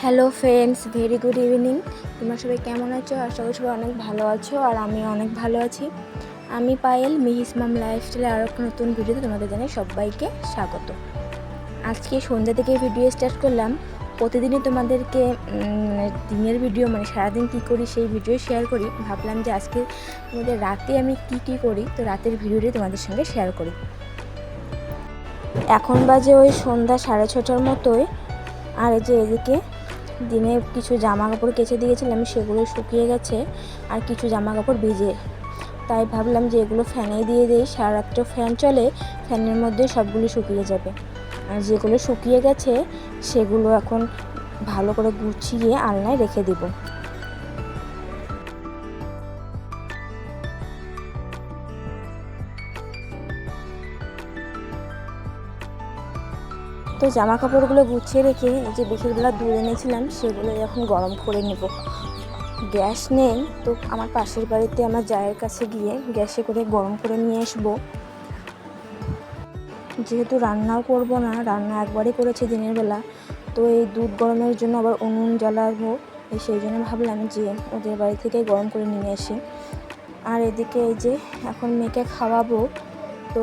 Hello friends, very good evening. তোমরা সবাই কেমন আছো? আশা করি সবাই অনেক ভালো আছো, আর আমি অনেক ভালো আছি। আমি পায়েল, মিহিস মাম লাইফস্টাইলে আরও একটা নতুন ভিডিওতে তোমাদের জানাই সবাইকে স্বাগত। আজকে সন্ধ্যা থেকে ভিডিও স্টার্ট করলাম। প্রতিদিনই তোমাদেরকে দিনের ভিডিও মানে সারাদিন কী করি সেই ভিডিও শেয়ার করি। ভাবলাম যে আজকে তোমাদের রাতে আমি কী করি, তো রাতের ভিডিওটি তোমাদের সঙ্গে শেয়ার করি। এখন বাজে ওই সন্ধ্যা 6:30টার মতোই। আর এই যে এদিকে দিনে কিছু জামা কাপড় কেচে দিয়েছিলাম, সেগুলো শুকিয়ে গেছে, আর কিছু জামা কাপড় ভিজে। তাই ভাবলাম যে এগুলো ফ্যানে দিয়ে দিই, সারা রাত্র ফ্যান চলে, ফ্যানের মধ্যে সবগুলো শুকিয়ে যাবে। আর যেগুলো শুকিয়ে গেছে সেগুলো এখন ভালো করে গুছিয়ে আলনায় রেখে দেব। তো জামা কাপড়গুলো গুছিয়ে রেখে এই যে বিকেলবেলা দুধ এনেছিলাম সেগুলো এখন গরম করে নেব। গ্যাস নেই, তো আমার পাশের বাড়িতে আমার জায়ের কাছে গিয়ে গ্যাসে করে গরম করে নিয়ে আসবো। যেহেতু রান্নাও করব না, রান্না একবারই করেছি দিনের বেলা, তো এই দুধ গরমের জন্য আবার উনুন জ্বালাবো, সেই জন্য ভাবলাম যে ওদের বাড়ি থেকে গরম করে নিয়ে আসি। আর এদিকে এই যে এখন মেয়েকে খাওয়াবো, তো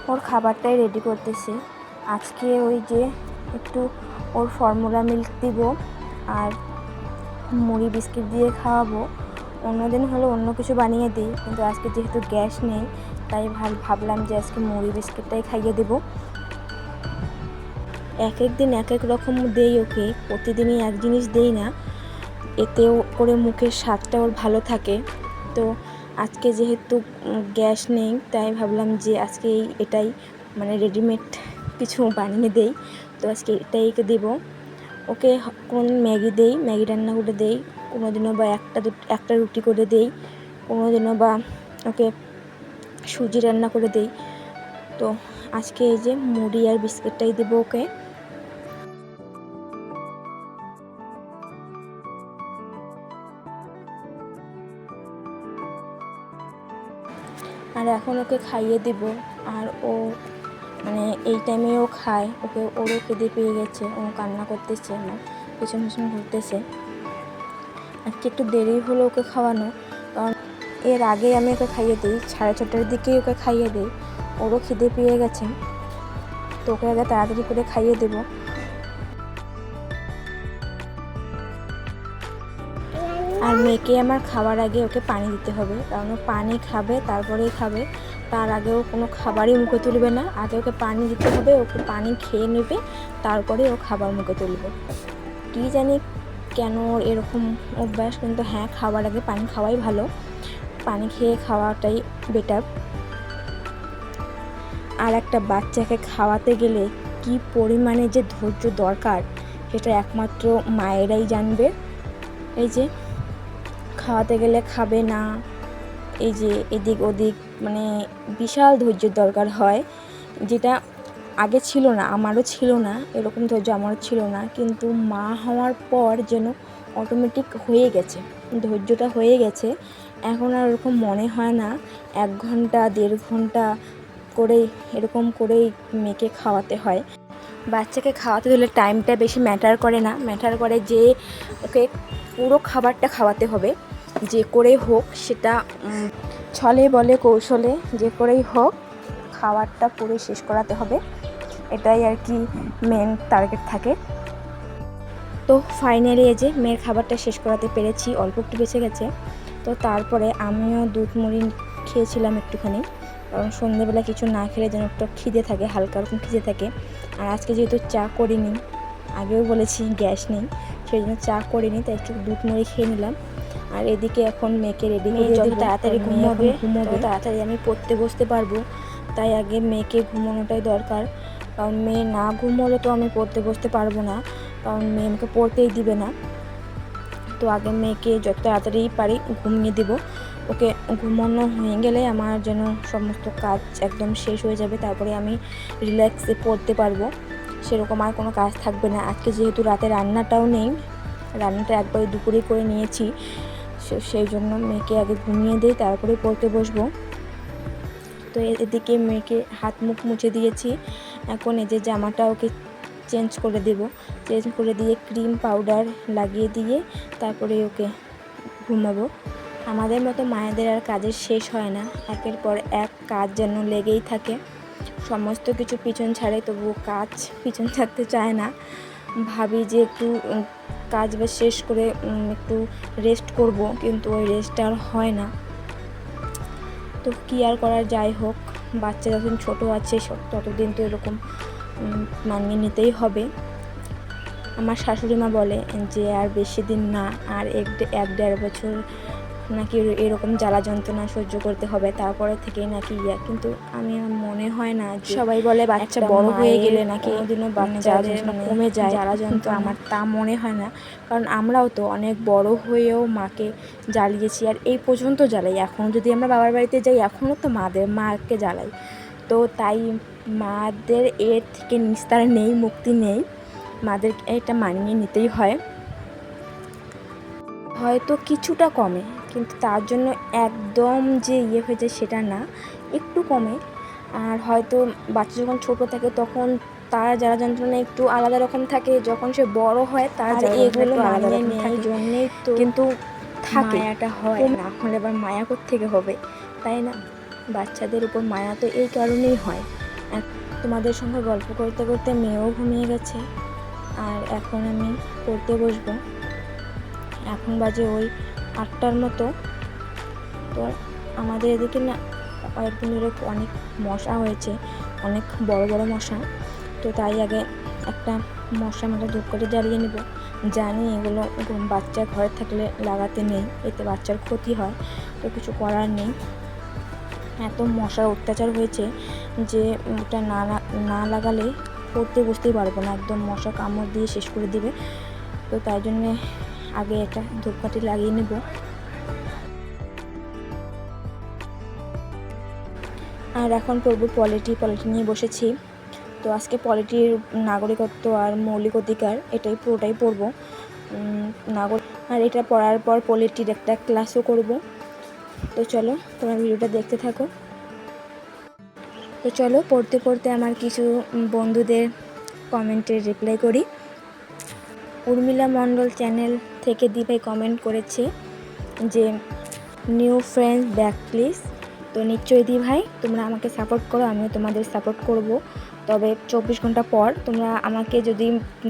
ওর খাবারটাই রেডি করতেছি। আজকে ওই যে একটু ওর ফর্মুলা মিল্ক দিব আর মুড়ি বিস্কিট দিয়ে খাওয়াবো। অন্যদিন হলে অন্য কিছু বানিয়ে দিই, কিন্তু আজকে যেহেতু গ্যাস নেই তাই ভাবলাম যে আজকে মুড়ি বিস্কিটটাই খাইয়ে দেবো। এক এক দিন এক এক রকম দেই ওকে, প্রতিদিনই এক জিনিস দেই না, এতেও করে মুখের স্বাদটা ওর ভালো থাকে। তো আজকে যেহেতু গ্যাস নেই তাই ভাবলাম যে আজকে এটাই মানে রেডিমেড কিছু বানিয়ে দেই। তো আজকে এটাই দেবো ওকে। কোন ম্যাগি দেই, ম্যাগি রান্না করে দেই, কোনো দিনও বা একটা রুটি করে দেই, কোনো দিনও বা ওকে সুজি রান্না করে দেই। তো আজকে এই যে মুড়ি আর বিস্কিটটাই দেবো ওকে। আর এখন ওকে খাইয়ে দেব। আর ও মানে এই টাইমে ও খায়, ওরও খিদে পেয়ে গেছে, ও কান্না করতেছে, আমার পেছন পেছন ঘুরতেছে। আজকে একটু দেরি হলো ওকে খাওয়ানো, কারণ এর আগে আমি ওকে খাইয়ে দিই, 6:30টার দিকেই ওকে খাইয়ে দিই। ওরও খিদে পেয়ে গেছে, তো ওকে আগে তাড়াতাড়ি করে খাইয়ে দেবো। আর মেয়েকে আমার খাওয়ার আগে ওকে পানি দিতে হবে, কারণ ও পানি খাবে তারপরেই খাবে, তার আগে ও কোনো খাবারই মুখে তুলবে না। আগে ওকে পানি দিতে হবে, ওকে পানি খেয়ে নেবে, তারপরে ও খাবার মুখে তুলবে। কী জানি কেন ওর এরকম অভ্যাস, কিন্তু হ্যাঁ, খাওয়ার আগে পানি খাওয়াই ভালো, পানি খেয়ে খাওয়াটাই বেটার। আর একটা বাচ্চাকে খাওয়াতে গেলে কি পরিমাণে যে ধৈর্য দরকার সেটা একমাত্র মায়েরাই জানবে। এই যে খাওয়াতে গেলে খাবে না, এই যে এদিক ওদিক, মানে বিশাল ধৈর্যের দরকার হয়, যেটা আগে ছিল না, আমারও ছিল না, এরকম ধৈর্য আমারও ছিল না, কিন্তু মা হওয়ার পর যেন অটোমেটিক হয়ে গেছে, ধৈর্যটা হয়ে গেছে। এখন আর এরকম মনে হয় না 1 ঘন্টা 1.5 ঘন্টা করেই এরকম করেই মেয়েকে খাওয়াতে হয়। বাচ্চাকে খাওয়াতে দিলে টাইমটা বেশি ম্যাটার করে না, ম্যাটার করে যে ওকে পুরো খাবারটা খাওয়াতে হবে, যে করেই হোক, সেটা ছলে বলে কৌশলে যে করেই হোক খাবারটা পুরো শেষ করাতে হবে, এটাই আর কি মেন টার্গেট থাকে। তো ফাইনালি এই যে মেয়ের খাবারটা শেষ করাতে পেরেছি, অল্প একটু বেঁচে গেছে। তো তারপরে আমিও দুধ মুড়ি খেয়েছিলাম একটুখানি, কারণ সন্ধ্যেবেলা কিছু না খেলে যেন একটু খিদে থাকে, হালকা রকম খিদে থাকে। আর আজকে যেহেতু চা করিনি, আগেও বলেছি গ্যাস নেই, সেই জন্য চা করিনি, তাই একটু দুধ মুড়ি খেয়ে নিলাম। আর এদিকে এখন মেয়েকে রেডি করে যত তাড়াতাড়ি ঘুমোবে তাড়াতাড়ি আমি পড়তে বসতে পারবো, তাই আগে মেয়েকে ঘুমানোটাই দরকার, কারণ মেয়ে না ঘুমোলে তো আমি পড়তে বসতে পারবো না, কারণ মেয়ে আমাকে পড়তেই দিবে না। তো আগে মেয়েকে যত তাড়াতাড়ি পারি ঘুমিয়ে দেবো, ওকে ঘুমানো হয়ে গেলে আমার যেন সমস্ত কাজ একদম শেষ হয়ে যাবে, তারপরে আমি রিল্যাক্সে পড়তে পারবো, সেরকম আর কোনো কাজ থাকবে না। আজকে যেহেতু রাতে রান্নাটাও নেই, রান্নাটা একবারে দুপুরে করে নিয়েছি, সেই জন্য মেয়েকে আগে ঘুমিয়ে দিই, তারপরে পড়তে বসবো। তো এদিকে মেয়েকে হাত মুখ মুছে দিয়েছি, এখন এই যে জামাটা ওকে চেঞ্জ করে দেব। চেঞ্জ করে দিয়ে ক্রিম পাউডার লাগিয়ে দিয়ে তারপরে ওকে ঘুমাবো। আমাদের মতো মায়েদের আর কাজের শেষ হয় না, একের পর এক কাজ যেন লেগেই থাকে। সমস্ত কিছু পিছন ছাড়ে, তবুও কাজ পিছন ছাড়তে চায় না। ভাবি যে একটু কাজ বাজ শেষ করে একটু রেস্ট করব, কিন্তু ওই রেস্ট আর হয় না। তো কী আর করার, যাই হোক, বাচ্চা যখন ছোট আছে ততদিন তো এরকম মানিয়ে নিতেই হবে। আমার শাশুড়ি মা বলে যে আর বেশি দিন না, আর 1-1.5 বছর নাকি এরকম জ্বালা যন্ত্রণা সহ্য করতে হবে, তারপরে থেকেই নাকি কিন্তু আমি মনে হয় না। সবাই বলে বাচ্চা বড় হয়ে গেলে নাকি কোনোদিনও বাচ্চা কমে যায় জ্বালা যন্ত্রণা, আমার তা মনে হয় না। কারণ আমরাও তো অনেক বড় হয়েও মাকে জ্বালিয়েছি, আর এই পর্যন্ত জ্বালাই। এখনও যদি আমরা বাবার বাড়িতে যাই, এখনও তো মাকে জ্বালাই। তো তাই মাদের এর থেকে নিস্তার নেই, মুক্তি নেই, মাদের এটা মানিয়ে নিতেই হয়। হয়তো কিছুটা কমে, কিন্তু তার জন্য একদম যে হয়ে যায় সেটা না, একটু কমে। আর হয়তো বাচ্চা যখন ছোট থাকে তখন তার জ্বালা যন্ত্রণা একটু আলাদা রকম থাকে, যখন সে বড় হয় তার এগুলো মানিয়ে নেই জন্যেই তো কিন্তু থাকে, মায়াটা হয়। না হলে আবার মায়া কোত্থেকে হবে, তাই না? বাচ্চাদের উপর মায়া তো এই কারণেই হয়। তোমাদের সঙ্গে গল্প করতে করতে মেয়েও ঘুমিয়ে গেছে, আর এখন আমি পড়তে বসবো। এখন বাজে ওই 8টার মতো। তো আমাদের এদিকে না কয়েকদিন ধরে অনেক মশা হয়েছে, অনেক বড় বড় মশা। তো তাই আগে একটা মশা মারা ধূপকাঠি জ্বালিয়ে নেব। জানি এগুলো বাচ্চা ঘরে থাকলে লাগাতে নেই, এতে বাচ্চার ক্ষতি হয়, তো কিছু করার নেই। এত মশার অত্যাচার হয়েছে যে ওটা না লাগালে পড়তে বসতেই পারবো না, একদম মশা কামড় দিয়ে শেষ করে দিবে। তো তাই জন্যে আগে একটা ধূপকাঠি লাগিয়ে নেব। আর এখন পড়ব পলিটি নিয়ে বসেছি। তো আজকে পলিটির নাগরিকত্ব আর মৌলিক অধিকার এটাই পুরোটাই পড়ব। আর এটা পড়ার পর পলিটির একটা ক্লাসও করব। তো চলো তোমরা ভিডিওটা দেখতে থাকো। তো চলো পড়তে পড়তে আমার কিছু বন্ধুদের কমেন্টের রিপ্লাই করি। উর্মিলা মণ্ডল চ্যানেল থেকে দিভাই কমেন্ট করেছে যে নিউ ফ্রেন্ডস ব্যাক প্লিজ। তো নিশ্চয়ই দিভাই তোমরা আমাকে সাপোর্ট করো, আমিও তোমাদের সাপোর্ট করব। তবে 24 ঘন্টা পর তোমরা আমাকে যদি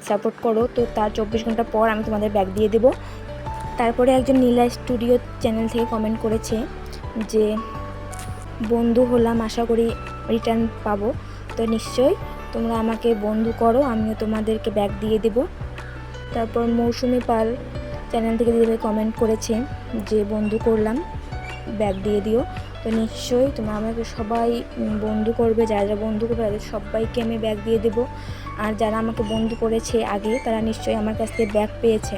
সাপোর্ট করো, তো তার 24 ঘন্টা পর আমি তোমাদের ব্যাক দিয়ে দেব। তারপরে একজন নীলা স্টুডিও চ্যানেল থেকে কমেন্ট করেছে যে বন্ধু হলাম, আশা করি রিটার্ন পাবো। তো নিশ্চয়ই তোমরা আমাকে বন্ধু করো, আমিও তোমাদেরকে ব্যাক দিয়ে দেব। তারপর মৌসুমি পাল চ্যানেল থেকে দিদিভাই কমেন্ট করেছে যে বন্ধু করলাম, ব্যাক দিয়ে দিও। তো নিশ্চয়ই তোমরা আমাকে সবাই বন্ধু করবে, যারা বন্ধু করবে তাদের সবাইকে আমি ব্যাক দিয়ে দেবো। আর যারা আমাকে বন্ধু করেছে আগে, তারা নিশ্চয়ই আমার কাছ থেকে ব্যাক পেয়েছে।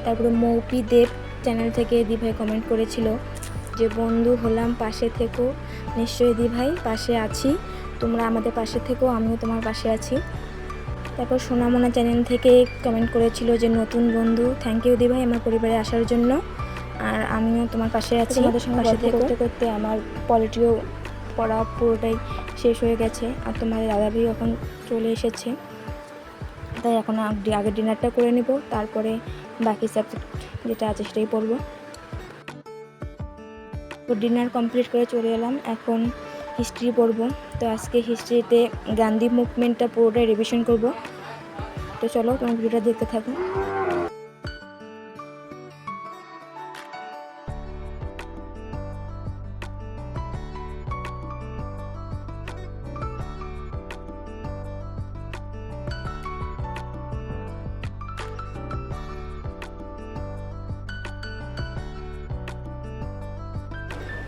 তারপরে মৌপি দেব চ্যানেল থেকে দিদিভাই কমেন্ট করেছিল যে বন্ধু হলাম, পাশে থেকো। নিশ্চয়ই দিদিভাই পাশে আছি, তোমরা আমাদের পাশে থেকো, আমিও তোমার পাশে আছি। তারপর সোনামোনা চ্যানেল থেকে কমেন্ট করেছিল যে নতুন বন্ধু, থ্যাংক ইউ দিভাই আমার পরিবারে আসার জন্য, আর আমিও তোমার পাশে আছি। তোমাদের সঙ্গে গল্প করতে করতে আমার পলিটিও পড়া পুরোটাই শেষ হয়ে গেছে, আর তোমাদের দাদাভাই এখন চলে এসেছে। তাই এখন আগে ডিনারটা করে নেব, তারপরে বাকি সাবজেক্ট যেটা আছে সেটাই পড়ব। তো ডিনার কমপ্লিট করে চলে এলাম, এখন হিস্ট্রি পড়ব। তো আজকে হিস্ট্রিতে গান্ধী মুভমেন্টটা পুরোটাই রিভিশন করব। তো চলো তোমার ভিডিওটা দেখতে থাকো।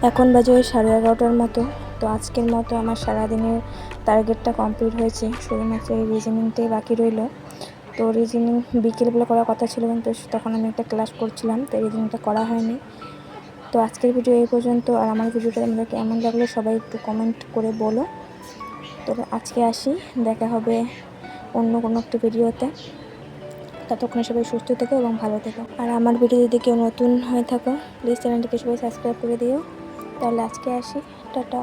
এখন বাজে ওই 11:30টার মতো। তো আজকের মতো আমার সারাদিনের টার্গেটটা কমপ্লিট হয়েছে, শুধুমাত্র এই রিজনিংটাই বাকি রইল। তো রিজনিং বিকেলবেলা করার কথা ছিল, কিন্তু তখন আমি একটা ক্লাস করছিলাম, তো রিজনিংটা করা হয়নি। তো আজকের ভিডিও এই পর্যন্ত। আর আমার ভিডিওটা আমাদের কেমন লাগলো সবাই একটু কমেন্ট করে বলো। তো আজকে আসি, দেখা হবে অন্য কোনো একটা ভিডিওতে। ততক্ষণে সবাই সুস্থ থেকো এবং ভালো থেকো। আর আমার ভিডিও যদি কেউ নতুন হয়ে থাকো, প্লিজ চ্যানেলটিকে সবাই সাবস্ক্রাইব করে দিও। তাহলে আজকে আসি, টাটা।